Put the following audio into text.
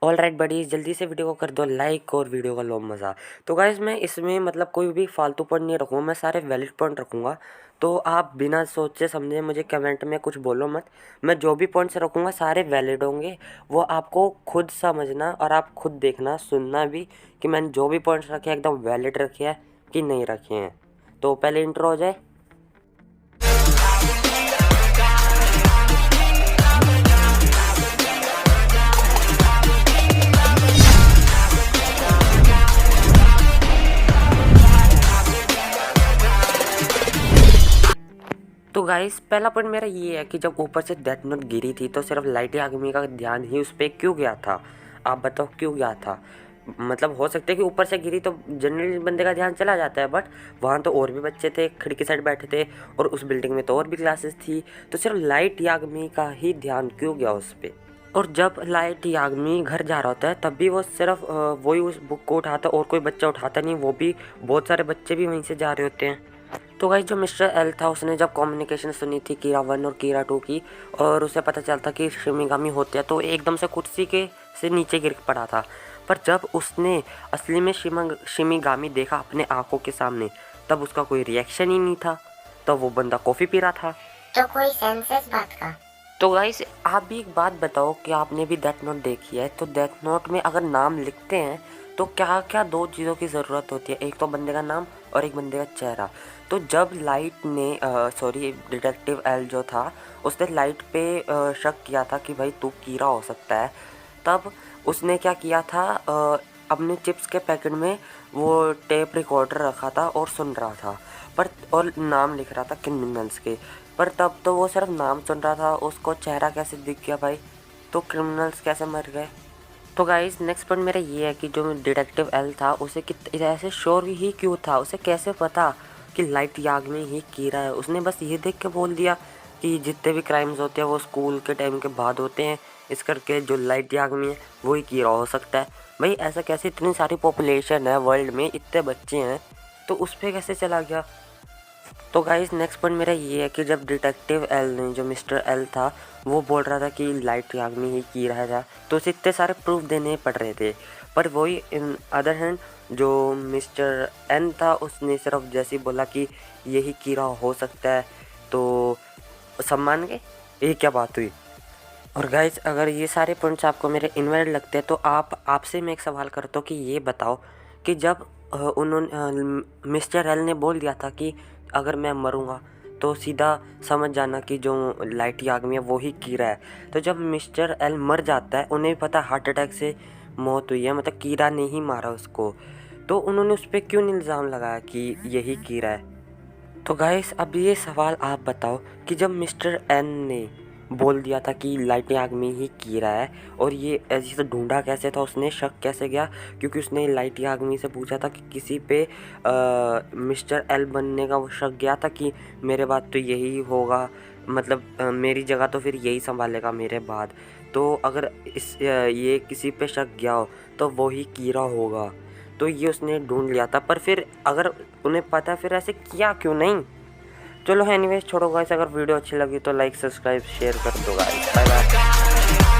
All right buddies, जल्दी से video को कर दो लाइक और वीडियो का लो मज़ा। तो गाइज मैं इसमें मतलब कोई भी फालतू पॉइंट नहीं रखूँगा, मैं सारे वैलिड पॉइंट रखूँगा। तो आप बिना सोचे समझे मुझे कमेंट में कुछ बोलो मत। मैं जो भी पॉइंट्स रखूँगा सारे वैलिड होंगे, वो आपको खुद समझना और आप खुद देखना सुनना भी कि मैंने जो भी पॉइंट्स रखे हैं एकदम वैलिड रखे हैं कि नहीं रखे हैं। तो पहले इंट्रो हो जाए। तो गाइस पहला पॉइंट मेरा ये है कि जब ऊपर से डेथ नोट गिरी थी तो सिर्फ लाइट याग्मी का ध्यान ही उस पर क्यों गया था? आप बताओ क्यों गया था? मतलब हो सकता है कि ऊपर से गिरी तो जनरली बंदे का ध्यान चला जाता है, बट वहाँ तो और भी बच्चे थे, खिड़की साइड बैठे थे और उस बिल्डिंग में तो और भी क्लासेस थी, तो सिर्फ लाइट याग्मी का ही ध्यान क्यों गया उस पर? और जब लाइट याग्मी घर जा रहा होता है तब भी वो सिर्फ वही उस बुक को उठाता, और कोई बच्चा उठाता नहीं, वो भी बहुत सारे बच्चे भी वहीं से जा रहे होते हैं। तो गाइस जो मिस्टर एल था उसने जब कम्युनिकेशन सुनी थी कीरा 1 और कीरा 2 की, और उसे पता चलता कि शिमिगामी होते हैं, तो एकदम से कुर्सी के से नीचे गिर पड़ा था। पर जब उसने असली में शिमिगामी देखा अपने आंखों के सामने, तब उसका कोई रिएक्शन ही नहीं था। तो वो बंदा कॉफ़ी पी रहा था। तो कोई सेंस है इस बात का? तो गाइस आप भी एक बात बताओ कि आपने भी डेथ नोट देखी है, तो डेथ नोट में अगर नाम लिखते हैं तो क्या क्या दो चीज़ों की ज़रूरत होती है? एक तो बंदे का नाम और एक बंदे का चेहरा। तो जब लाइट ने डिटेक्टिव एल जो था उसने लाइट पे शक किया था कि भाई तू कीड़ा हो सकता है, तब उसने क्या किया था, अपने चिप्स के पैकेट में वो टेप रिकॉर्डर रखा था और सुन रहा था, पर और नाम लिख रहा था क्रिमिनल्स के। पर तब तो वो सिर्फ नाम सुन रहा था, उसको चेहरा कैसे दिख गया भाई? तो क्रिमिनल्स कैसे मर गए? तो गाइस नेक्स्ट पॉइंट मेरा ये है कि जो डिटेक्टिव एल था उसे ऐसे श्योर ही क्यों था? उसे कैसे पता कि लाइट याग्मी ही कीड़ा है? उसने बस ये देख के बोल दिया कि जितने भी क्राइम्स होते हैं वो स्कूल के टाइम के बाद होते हैं, इस करके जो लाइट याग्मी है वही कीड़ा हो सकता है। भाई ऐसा कैसे? इतनी सारी पॉपुलेशन है वर्ल्ड में, इतने बच्चे हैं, तो उस पर कैसे चला गया? तो गाइस नेक्स्ट पॉइंट मेरा ये है कि जब डिटेक्टिव एल ने, जो मिस्टर एल था, वो बोल रहा था कि लाइट याग्मी ही की रहा था, तो उसे इतने सारे प्रूफ देने पड़ रहे थे। पर वही इन अदर हैंड जो मिस्टर एन था उसने सिर्फ जैसे ही बोला कि यही कीड़ा हो सकता है, तो सब मान गए। ये क्या बात हुई? और गाइस अगर ये सारे पॉइंट्स आपको मेरे इनवैलिड लगते हैं तो आपसे मैं एक सवाल करता हूँ कि ये बताओ कि जब उन्होंने मिस्टर एल ने बोल दिया था कि अगर मैं मरूंगा तो सीधा समझ जाना कि जो लाइट याग्मी है वो ही कीड़ा है, तो जब मिस्टर एल मर जाता है उन्हें भी पता हार्ट अटैक से मौत हुई है, मतलब कीड़ा ने ही मारा उसको, तो उन्होंने उस पर क्यों इल्ज़ाम लगाया कि यही कीड़ा है? तो गाइस अब ये सवाल आप बताओ कि जब मिस्टर एन ने बोल दिया था कि लाइट याग्मी ही कीड़ा है, और ये ऐसे से ढूंढा कैसे था, उसने शक कैसे गया? क्योंकि उसने लाइट याग्मी से पूछा था कि किसी पे मिस्टर एल बनने का वो शक गया था कि मेरे बाद तो यही होगा, मतलब मेरी जगह तो फिर यही संभालेगा मेरे बाद, तो अगर ये किसी पे शक गया हो तो वही कीड़ा होगा, तो ये उसने ढूंढ लिया था। पर फिर अगर उन्हें पता, फिर ऐसे किया क्यों नहीं? चलो एनीवेज छोड़ो गाइस, अगर वीडियो अच्छी लगी तो लाइक सब्सक्राइब शेयर कर दो गाइस। Bye bye.